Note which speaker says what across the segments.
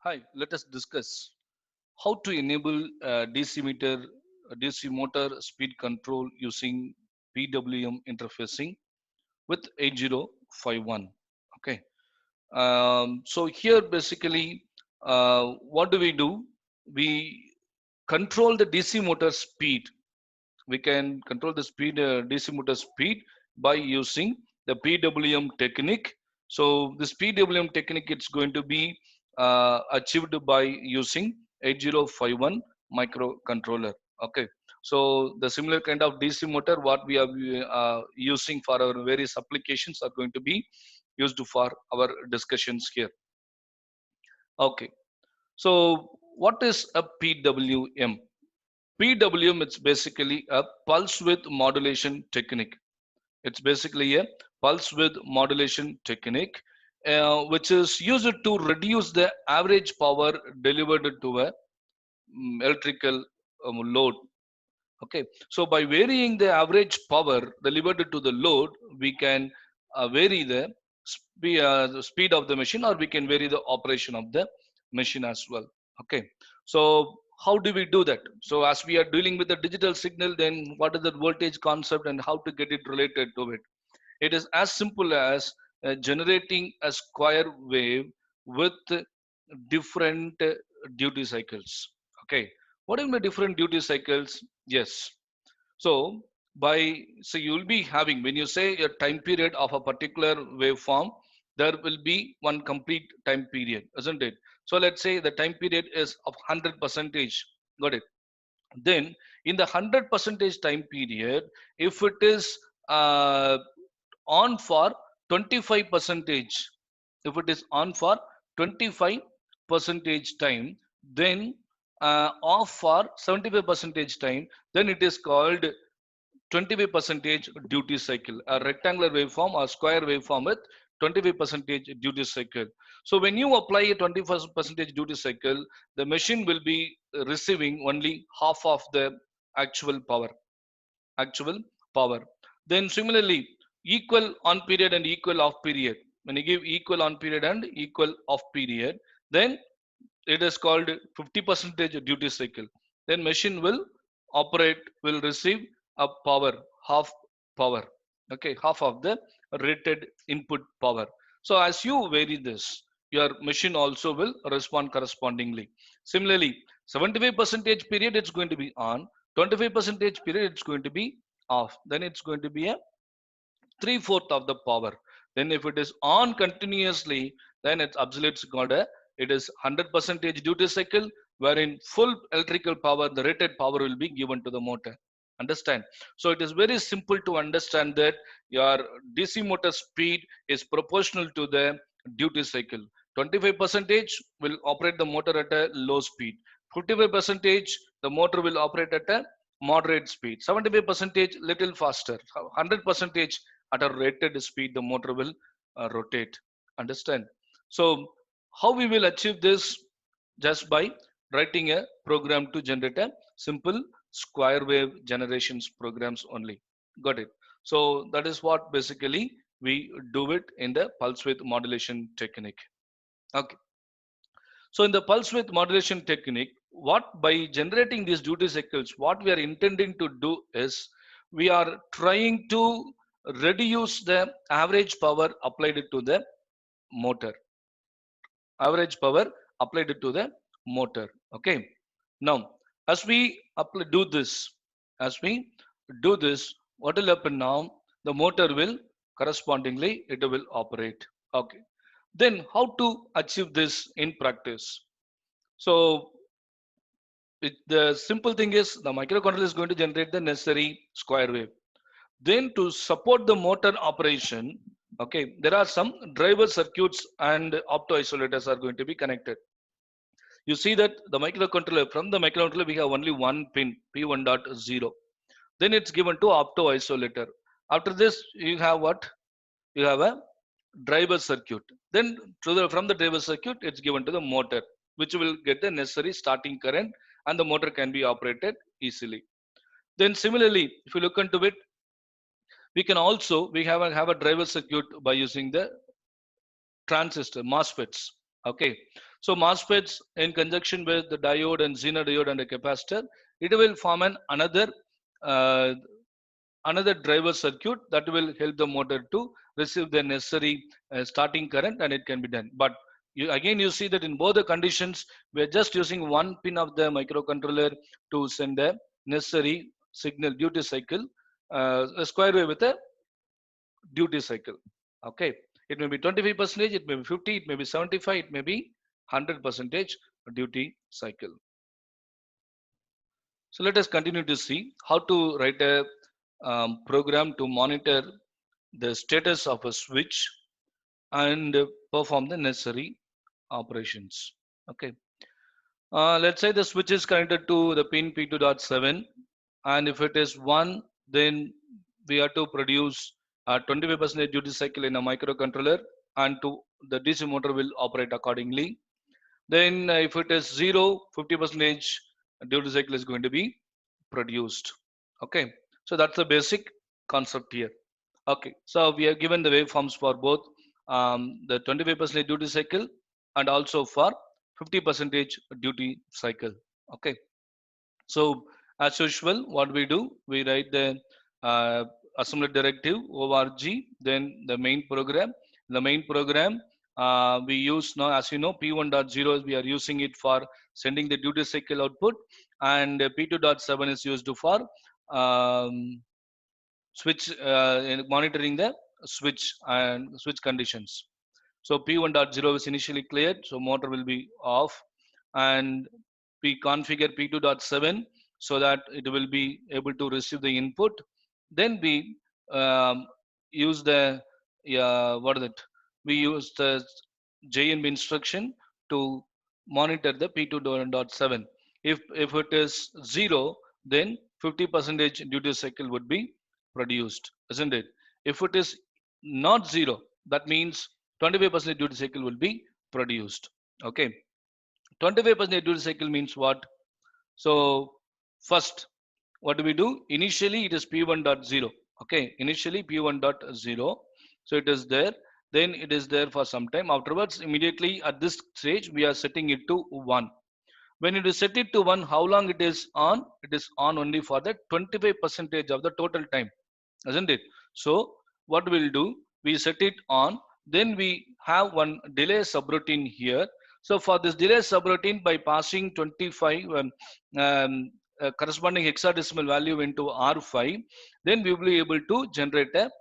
Speaker 1: Hi, let us discuss how to enable DC motor speed control using PWM interfacing with 8051. Okay. So here basically, what do? We control the DC motor speed. We can control the DC motor speed by using the PWM technique. So this PWM technique it's going to be achieved by using 8051 microcontroller. Okay, so the similar kind of DC motor what we are using for our various applications are going to be used for our discussions here. Okay, so what is a PWM? PWM it's basically a pulse width modulation technique. It's basically a pulse width modulation technique, which is used to reduce the average power delivered to a electrical load. Okay, so by varying the average power delivered to the load, we can vary the speed of the machine, or we can vary the operation of the machine as well. Okay, so how do we do that? So as we are dealing with the digital signal, then what is the voltage concept and how to get it related to it? It is as simple as generating a square wave with different duty cycles. Okay, what are the different duty cycles? Yes. So you will be having, when you say a time period of a particular waveform, there will be one complete time period, isn't it? So let's say the time period is of 100 percentage. Got it? Then in the 100 percentage time period, if it is uh, on for 25 percentage, if it is on for 25 percentage time, then off for 75 percentage time, then it is called 25 percentage duty cycle, a rectangular waveform or square waveform with 25 percentage duty cycle. So when you apply a 25 percentage duty cycle, the machine will be receiving only half of the actual power actual power. Then similarly, equal on period and equal off period. When you give equal on period and equal off period, then it is called 50 percentage duty cycle. Then machine will will receive a power, half power. Okay, half of the rated input power. So as you vary this, your machine also will respond correspondingly. Similarly, 75 percentage period it's going to be on, 25 percentage period it's going to be off. Then it's going to be a 3/4 of the power. Then if it is on continuously, then it's absolute called a, it is 100 percentage duty cycle, wherein full electrical power, the rated power will be given to the motor. Understand? So it is very simple to understand that your DC motor speed is proportional to the duty cycle. 25 percentage will operate the motor at a low speed. 55 percentage the motor will operate at a moderate speed. 75 percentage little faster. 100 percentage at a rated speed the motor will rotate. Understand? So how we will achieve this? Just by writing a program to generate a simple square wave generations programs only. Got it? So that is what basically we do it in the pulse width modulation technique. Okay, so in the pulse width modulation technique, what by generating these duty cycles, what we are intending to do is we are trying to reduce the average power applied to the motor. Average power applied to the motor. Okay. Now, as we do this, as we do this, what will happen now? The motor will correspondingly it will operate. Okay. Then how to achieve this in practice? So the simple thing is the microcontroller is going to generate the necessary square wave. Then to support the motor operation, okay, there are some driver circuits and opto isolators are going to be connected. You see that the microcontroller, from the microcontroller we have only one pin P1.0. Then it's given to opto isolator. After this you have what? You have a driver circuit. Then from the driver circuit it's given to the motor, which will get the necessary starting current and the motor can be operated easily. Then similarly, if you look into it, we can also we have a driver circuit by using the transistor MOSFETs. Okay, so MOSFETs in conjunction with the diode and Zener diode and a capacitor, it will form uh, another driver circuit that will help the motor to receive the necessary starting current, and it can be done. But you see that in both the conditions, we are just using one pin of the microcontroller to send the necessary signal duty cycle, a square wave with a duty cycle. Okay, it may be 25 percentage, it may be 50, it may be 75, it may be 100 percentage duty cycle. So let us continue to see how to write a program to monitor the status of a switch and perform the necessary operations. Okay, let's say the switch is connected to the pin P2.7, and if it is 1, then we have to produce a 25% duty cycle in a microcontroller, and to the DC motor will operate accordingly. Then if it is 0, 50% duty cycle is going to be produced. Okay, so that's the basic concept here. Okay, so we have given the waveforms for both the 25% duty cycle and also for 50% duty cycle. Okay, so as usual, what we do, we write the uh, assembly directive org, then the main program. The main program we use now, as you know, P1.0 we are using it for sending the duty cycle output, and P2.7 is used for um, switch monitoring the switch and switch conditions. So P1.0 is initially cleared, so motor will be off, and we configure P2.7 so that it will be able to receive the input. Then we use the what is it? We use the JNB instruction to monitor the P2.7. If it is 0, then 50% duty cycle would be produced, isn't it? If it is not 0, that means 25% duty cycle will be produced. Okay, 25% duty cycle means what? So first, what do we do? Initially, it is P1.0. Okay, initially P1.0. So it is there. Then it is there for some time. Afterwards, immediately at this stage, we are setting it to 1. When you set it to 1, how long it is on? It is on only for the 25% of the total time, isn't it? So what we'll do, we set it on, then we have one delay subroutine here. So for this delay subroutine, by passing 25 corresponding hexadecimal value into R5, then we will be able to generate a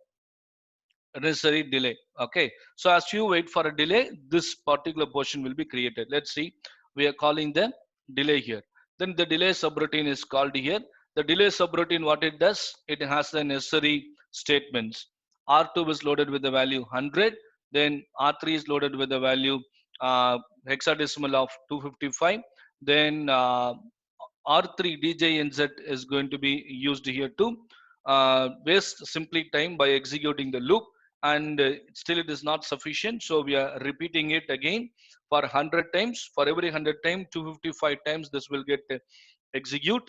Speaker 1: necessary delay. Okay, so as you wait for a delay, this particular portion will be created. Let's see, we are calling the delay here. Then the delay subroutine is called here. The delay subroutine, what it does, it has the necessary statements. R2 is loaded with the value 100, then R3 is loaded with the value hexadecimal of 255, then R3 DJNZ is going to be used here to waste simply time by executing the loop, and still it is not sufficient, so we are repeating it again for 100 times. For every 100 times, 255 times this will get execute.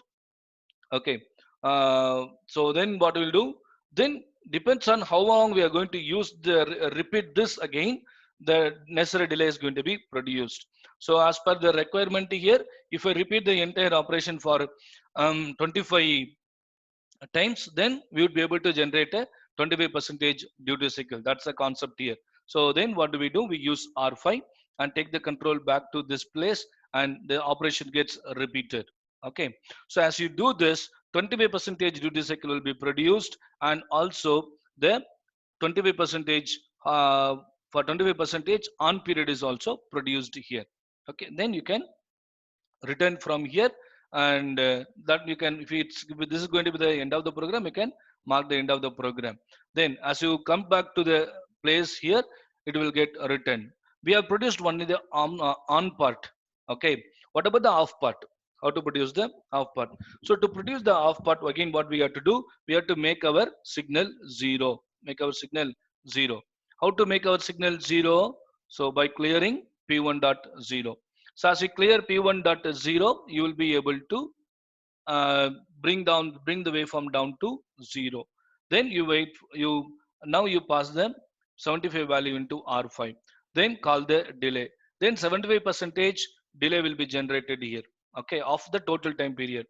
Speaker 1: Okay, so then what we'll do, then depends on how long we are going to use the repeat this again, the necessary delay is going to be produced. So as per the requirement here, if I repeat the entire operation for 25 times, then we would be able to generate a 25% duty cycle. That's the concept here. So then what do? We use R5 and take the control back to this place, and the operation gets repeated. Okay, so as you do this, 25% duty cycle will be produced, and also the 25 percentage for 25 percentage on period is also produced here. Okay, then you can return from here, and that you can, if this is going to be the end of the program, you can mark the end of the program. Then as you come back to the place here, it will get returned. We have produced only the on part. Okay, what about the off part? How to produce the off part? So to produce the off part, again what we have to do, we have to make our signal 0. Make our signal 0. How to make our signal 0? So by clearing P1.0. So as you clear P1.0, you will be able to bring the waveform down to 0. Then you wait, now you pass the 75 value into R5. Then call the delay. then 75 percentage delay will be generated here. Okay, of the total time period,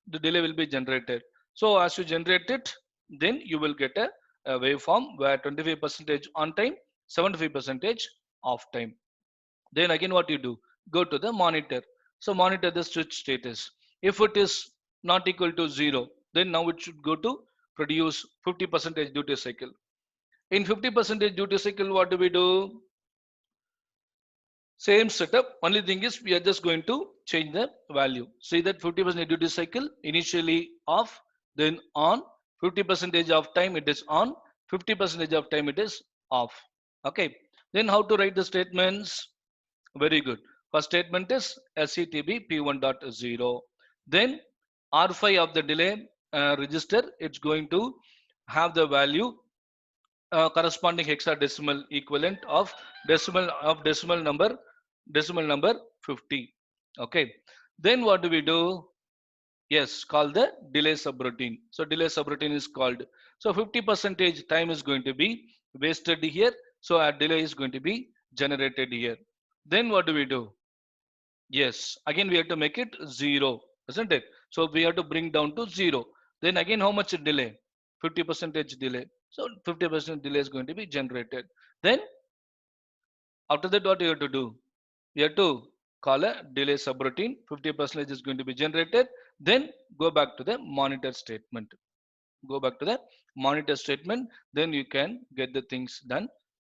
Speaker 1: the delay will be generated. So as you generate it, then you will get a waveform where 25 percentage on time, 75 percentage off time. Then again what you do, go to the monitor. So monitor the switch status. If it is not equal to 0, then now it should go to produce 50 percentage duty cycle. In 50 percentage duty cycle, what do we do? Same setup, only thing is we are just going to change the value. See that 50% duty cycle initially off, then on. 50 percentage of time it is on, 50 percentage of time it is off. Okay, then how to write the statements? Very good. First statement is SCTB P1.0. Then R5 of the delay register, it's going to have the value corresponding hexadecimal equivalent of decimal number 50. Okay, then what do we do? Yes, call the delay subroutine. So delay subroutine is called. So 50 percentage time is going to be wasted here, so our delay is going to be generated here. Then what do we do? Yes, again we have to make it 0, isn't it? So we have to bring down to 0. Then again how much delay? 50 percentage delay. So 50% delay is going to be generated. Then after that what you have to do? You have to call a delay subroutine. 50% is going to be generated. Then go back to the monitor statement. Go back to the monitor statement. Then you can get the things done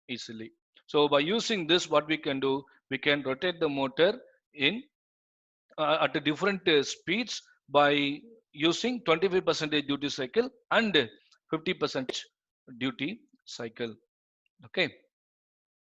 Speaker 1: easily. So by using this, what we can do, we can rotate the motor in at a different speeds by using 25% duty cycle and 50% duty cycle. Okay.